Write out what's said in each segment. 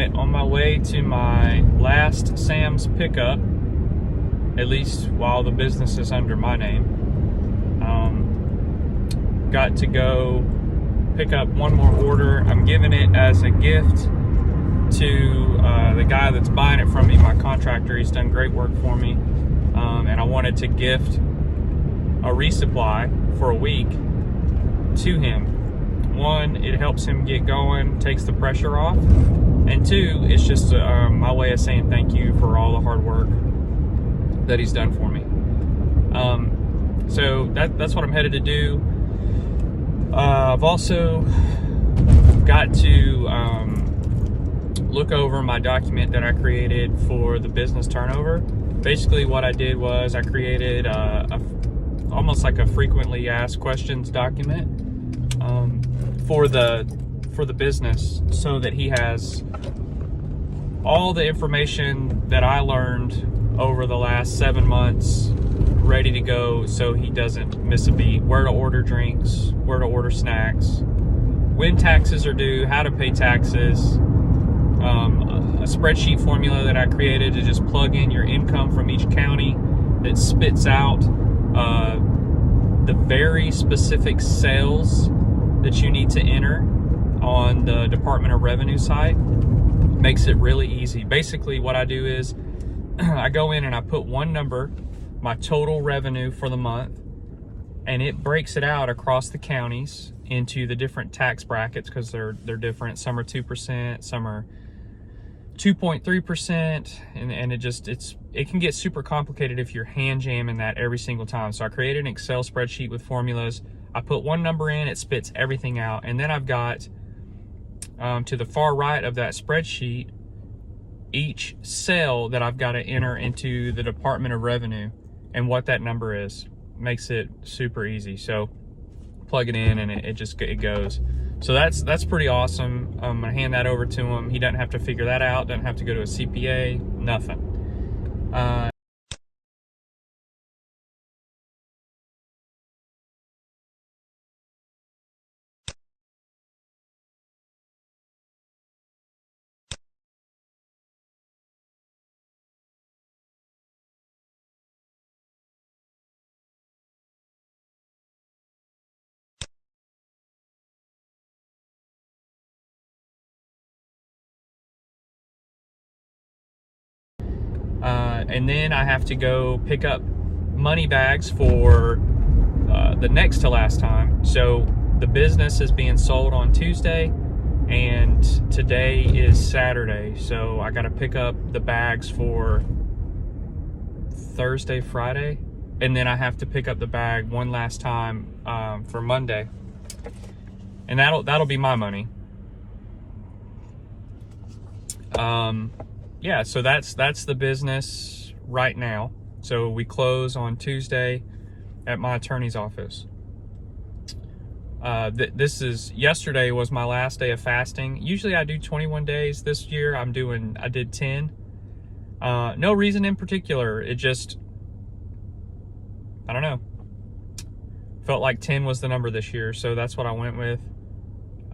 right, on my way to my last Sam's pickup, at least while the business is under my name. Got to go pick up one more order. I'm giving it as a gift to the guy that's buying it from me, my contractor. He's done great work for me, and I wanted to gift a resupply for a week to him. One, it helps him get going, takes the pressure off, and two, it's just my way of saying thank you for all the hard work that he's done for me. So that's what I'm headed to do. I've also got to look over my document that I created for the business turnover. Basically what I did was I created almost like a frequently asked questions document for the business, so that he has all the information that I learned over the last 7 months ready to go, so he doesn't miss a beat. Where to order drinks, where to order snacks, when taxes are due, how to pay taxes, a spreadsheet formula that I created to just plug in your income from each county that spits out the very specific sales that you need to enter on the Department of Revenue site. Makes it really easy. Basically what I do is I go in and I put one number, my total revenue for the month, and it breaks it out across the counties into the different tax brackets, because they're different. Some are 2%, some are 2.3%, and it can get super complicated if you're hand jamming that every single time. So I created an Excel spreadsheet with formulas. I put one number in, it spits everything out, and then I've got to the far right of that spreadsheet each cell that I've got to enter into the Department of Revenue and what that number is. Makes it super easy. So plug it in and it goes. So that's pretty awesome. I'm gonna hand that over to him. He doesn't have to figure that out, doesn't have to go to a CPA, nothing. And then I have to go pick up money bags for the next to last time. So the business is being sold on Tuesday, and today is Saturday. So I got to pick up the bags for Thursday, Friday, and then I have to pick up the bag one last time for Monday, and that'll be my money. Yeah, so that's the business right now. So we close on Tuesday at my attorney's office. Yesterday was my last day of fasting. Usually I do 21 days. This year I did 10. No reason in particular. It just, I don't know. Felt like 10 was the number this year, so that's what I went with.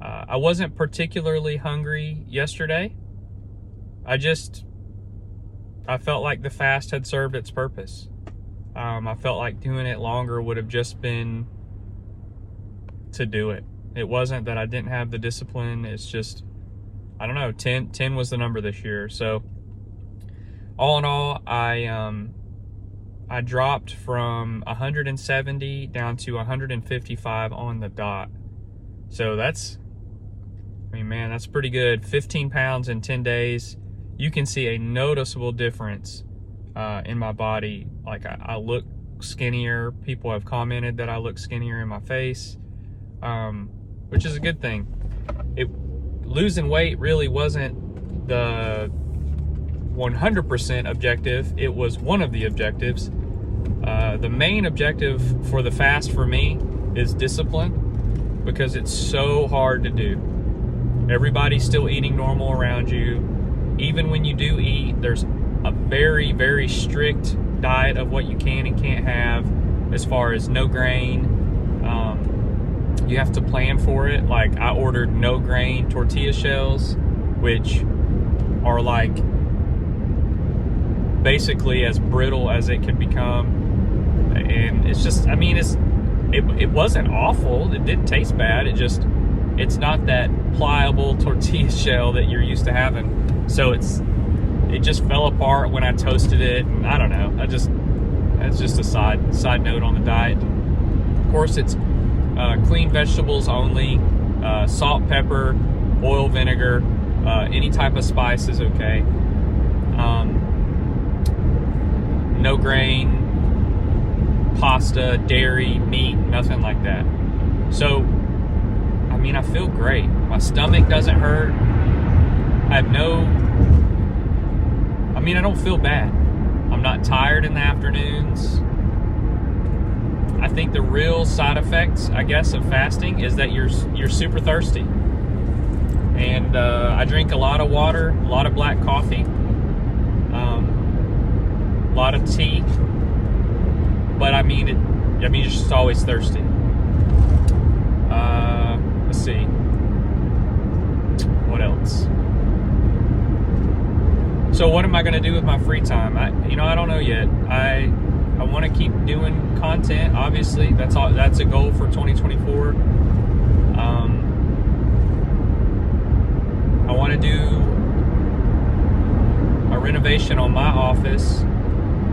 I wasn't particularly hungry yesterday. I felt like the fast had served its purpose. I felt like doing it longer would have just been to do it. It wasn't that I didn't have the discipline. It's just, I don't know, 10 was the number this year. So all in all, I dropped from 170 down to 155 on the dot. So that's pretty good. 15 pounds in 10 days. You can see a noticeable difference in my body. Like I look skinnier. People have commented that I look skinnier in my face, which is a good thing. Losing weight really wasn't the 100% objective. It was one of the objectives. The main objective for the fast for me is discipline, because it's so hard to do. Everybody's still eating normal around you. Even when you do eat, there's a very, very strict diet of what you can and can't have, as far as no grain. You have to plan for it. Like I ordered no grain tortilla shells, which are like basically as brittle as it can become. And it's just, I mean, it wasn't awful. It didn't taste bad. It's not that pliable tortilla shell that you're used to having. So it just fell apart when I toasted it. And I don't know. That's just a side note on the diet. Of course, it's clean vegetables only, salt, pepper, oil, vinegar, any type of spice is okay. No grain, pasta, dairy, meat, nothing like that. So, I mean, I feel great. My stomach doesn't hurt. I don't feel bad. I'm not tired in the afternoons. I think the real side effects, I guess, of fasting is that you're super thirsty. And I drink a lot of water, a lot of black coffee, a lot of tea. But I mean, you're just always thirsty. Let's see. What else? So what am I going to do with my free time? I don't know yet. I want to keep doing content. Obviously, that's a goal for 2024. I want to do a renovation on my office.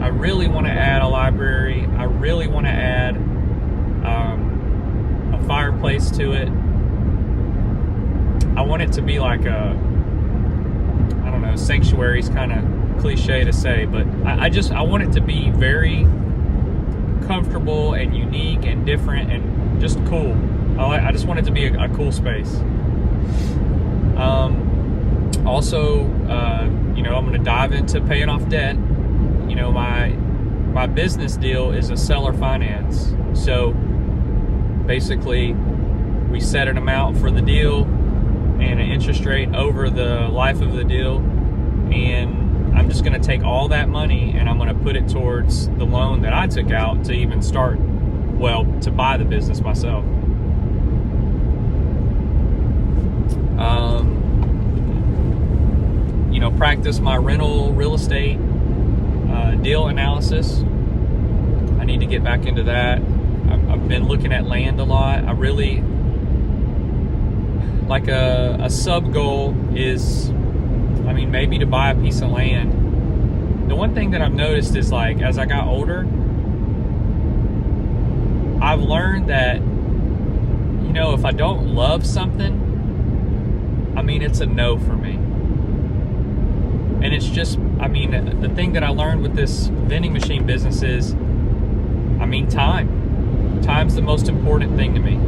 I really want to add a library. I really want to add a fireplace to it. I want it to be like sanctuary's kind of cliche to say, but I want it to be very comfortable and unique and different and just cool. I just want it to be a cool space. Also, I'm going to dive into paying off debt. My business deal is a seller finance. So basically, we set an amount for the deal and an interest rate over the life of the deal. And I'm just going to take all that money and I'm going to put it towards the loan that I took out to even to buy the business myself. Practice my rental real estate deal analysis. I need to get back into that. I've been looking at land a lot. I really like a sub goal is, maybe to buy a piece of land. The one thing that I've noticed is, like, as I got older, I've learned that, if I don't love something, it's a no for me. And it's just, the thing that I learned with this vending machine business is, time. Time's the most important thing to me.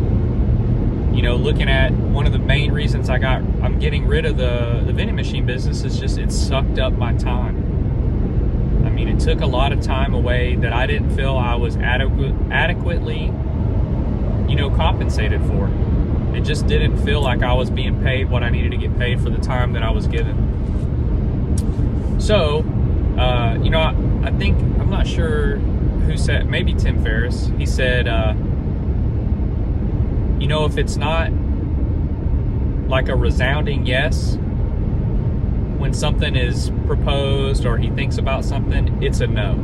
Looking at one of the main reasons I'm getting rid of the vending machine business is just it sucked up my time. It took a lot of time away that I didn't feel I was adequately, compensated for. It just didn't feel like I was being paid what I needed to get paid for the time that I was given. So, I think, I'm not sure who said, maybe Tim Ferriss, he said, if it's not like a resounding yes when something is proposed or he thinks about something, it's a no.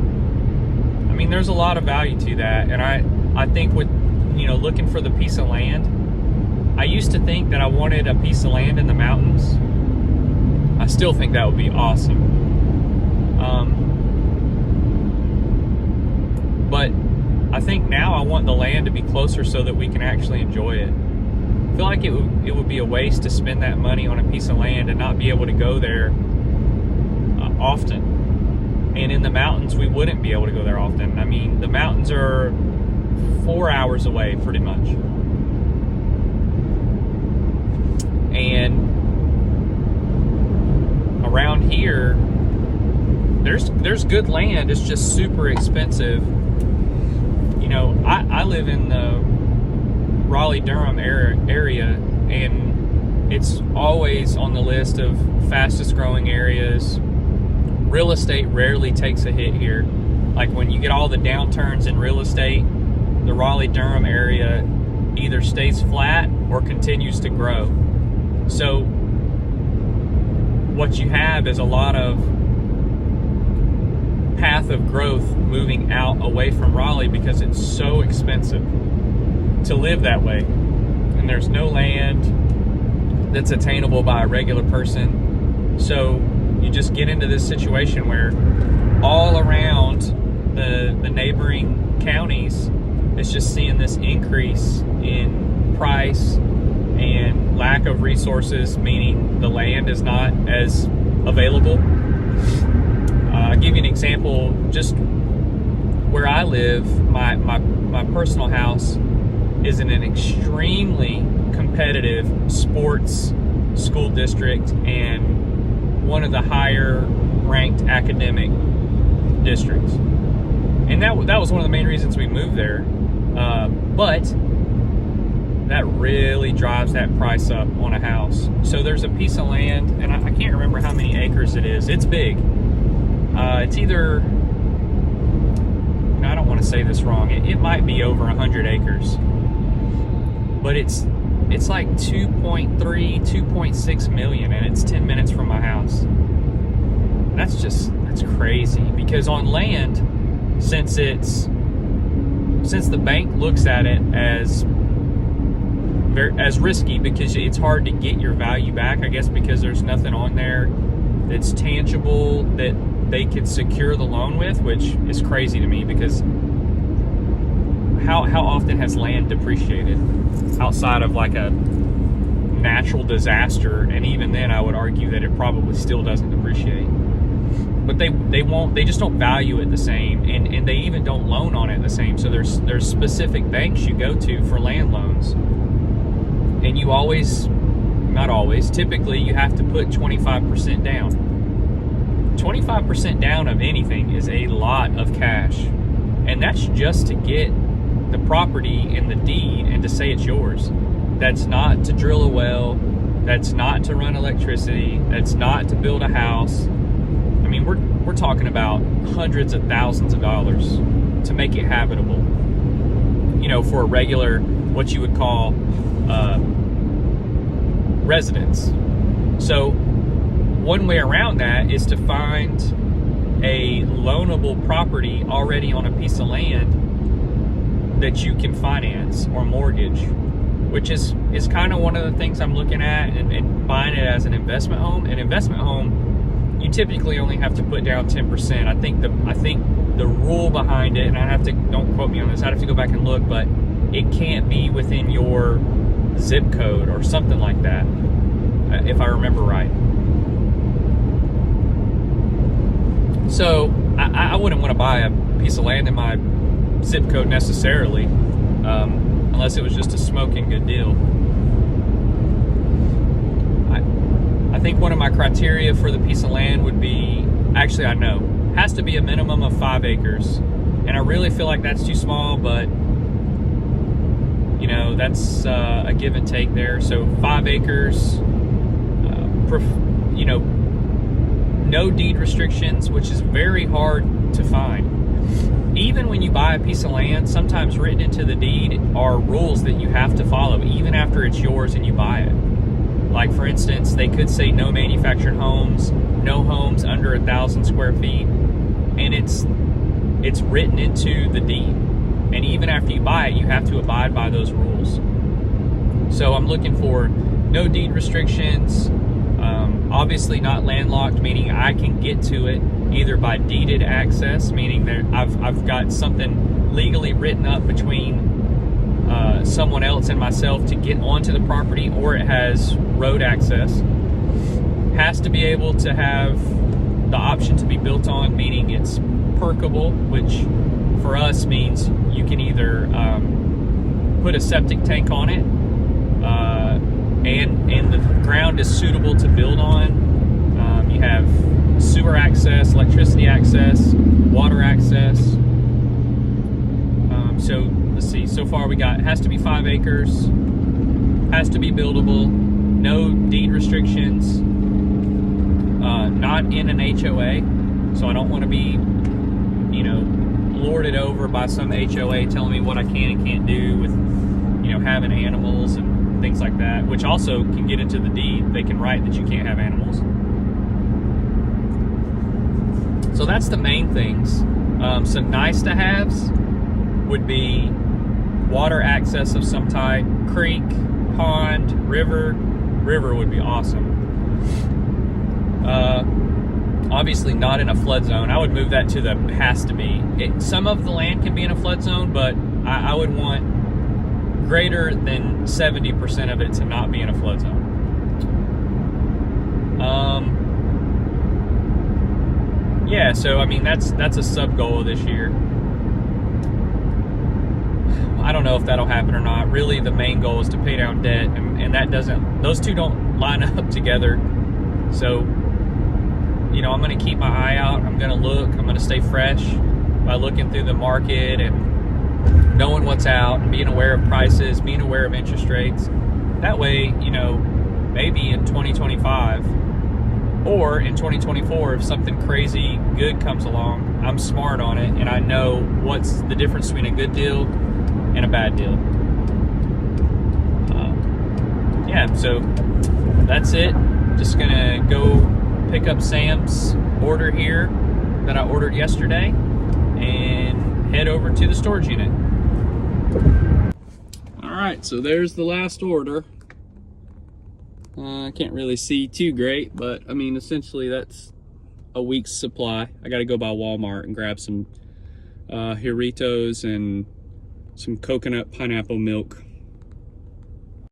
There's a lot of value to that. And I think with, looking for the piece of land, I used to think that I wanted a piece of land in the mountains. I still think that would be awesome. But I think now I want the land to be closer so that we can actually enjoy it. I feel like it would be a waste to spend that money on a piece of land and not be able to go there often. And in the mountains, we wouldn't be able to go there often. The mountains are 4 hours away pretty much. And around here, there's good land. It's just super expensive. I live in the Raleigh-Durham area, and it's always on the list of fastest growing areas. Real estate rarely takes a hit here. Like when you get all the downturns in real estate, the Raleigh-Durham area either stays flat or continues to grow. So what you have is a lot of path of growth moving out away from Raleigh because it's so expensive to live that way. And there's no land that's attainable by a regular person. So you just get into this situation where all around the neighboring counties, it's just seeing this increase in price and lack of resources, meaning the land is not as available. I'll give you an example. Just where I live, my personal house is in an extremely competitive sports school district and one of the higher ranked academic districts. And that was one of the main reasons we moved there. But that really drives that price up on a house. So there's a piece of land, and I can't remember how many acres it is. It's big. It's either, I don't want to say this wrong, it might be over 100 acres. But it's like 2.3, 2.6 million, and it's 10 minutes from my house. That's crazy. Because on land, since the bank looks at it as risky because it's hard to get your value back, I guess, because there's nothing on there that's tangible that they could secure the loan with, which is crazy to me because how often has land depreciated outside of like a natural disaster? And even then, I would argue that it probably still doesn't depreciate. But they just don't value it the same, and they even don't loan on it the same. So there's specific banks you go to for land loans, and you not always, typically you have to put 25% down. 25% down of anything is a lot of cash, and that's just to get the property and the deed and to say it's yours. That's not to drill a well, that's not to run electricity, that's not to build a house. I mean, we're talking about hundreds of thousands of dollars to make it habitable, for a regular, what you would call residence. So one way around that is to find a loanable property already on a piece of land that you can finance or mortgage, which is kind of one of the things I'm looking at and buying it as an investment home. An investment home, you typically only have to put down 10%. I think the rule behind it, and don't quote me on this, I'd have to go back and look, but it can't be within your zip code or something like that, if I remember right. So I wouldn't want to buy a piece of land in my zip code necessarily, unless it was just a smoking good deal. I think one of my criteria for the piece of land would be, actually I know, has to be a minimum of 5 acres. And I really feel like that's too small, but that's a give and take there. So 5 acres, no deed restrictions, which is very hard to find. Even when you buy a piece of land, sometimes written into the deed are rules that you have to follow, even after it's yours and you buy it. Like, for instance, they could say no manufactured homes, no homes under 1,000 square feet, and it's written into the deed. And even after you buy it, you have to abide by those rules. So I'm looking for no deed restrictions, obviously not landlocked, meaning I can get to it either by deeded access, meaning that I've got something legally written up between someone else and myself to get onto the property, or it has road access. Has to be able to have the option to be built on, meaning it's perkable, which for us means you can either put a septic tank on it, and the ground is suitable to build on. You have sewer access, electricity access, water access. So let's see, so far we got, it has to be 5 acres, has to be buildable, no deed restrictions, not in an HOA, so I don't want to be, lorded over by some HOA telling me what I can and can't do with, having animals and things like that, which also can get into the deed. They can write that you can't have animals. So that's the main things. Some nice to haves would be water access of some type, creek, pond, river. River would be awesome. Obviously not in a flood zone. I would move that to the has to be. Some of the land can be in a flood zone, but I would want greater than 70% of it to not be in a flood zone. Yeah, so I mean that's a sub goal of this year. I don't know if that'll happen or not. Really, the main goal is to pay down debt, and that doesn't. Those two don't line up together. So, you know, I'm going to keep my eye out. I'm going to look. I'm going to stay fresh by looking through the market and knowing what's out, and being aware of prices, being aware of interest rates. That way, you know, maybe in 2025 or in 2024, if something crazy good comes along, I'm smart on it and I know what's the difference between a good deal and a bad deal. Yeah, so that's it. Just gonna go pick up Sam's order here that I ordered yesterday and head over to the storage unit. All right, so there's the last order. I can't really see too great, but I mean, essentially that's a week's supply. I gotta go by Walmart and grab some Jarritos and some coconut pineapple milk.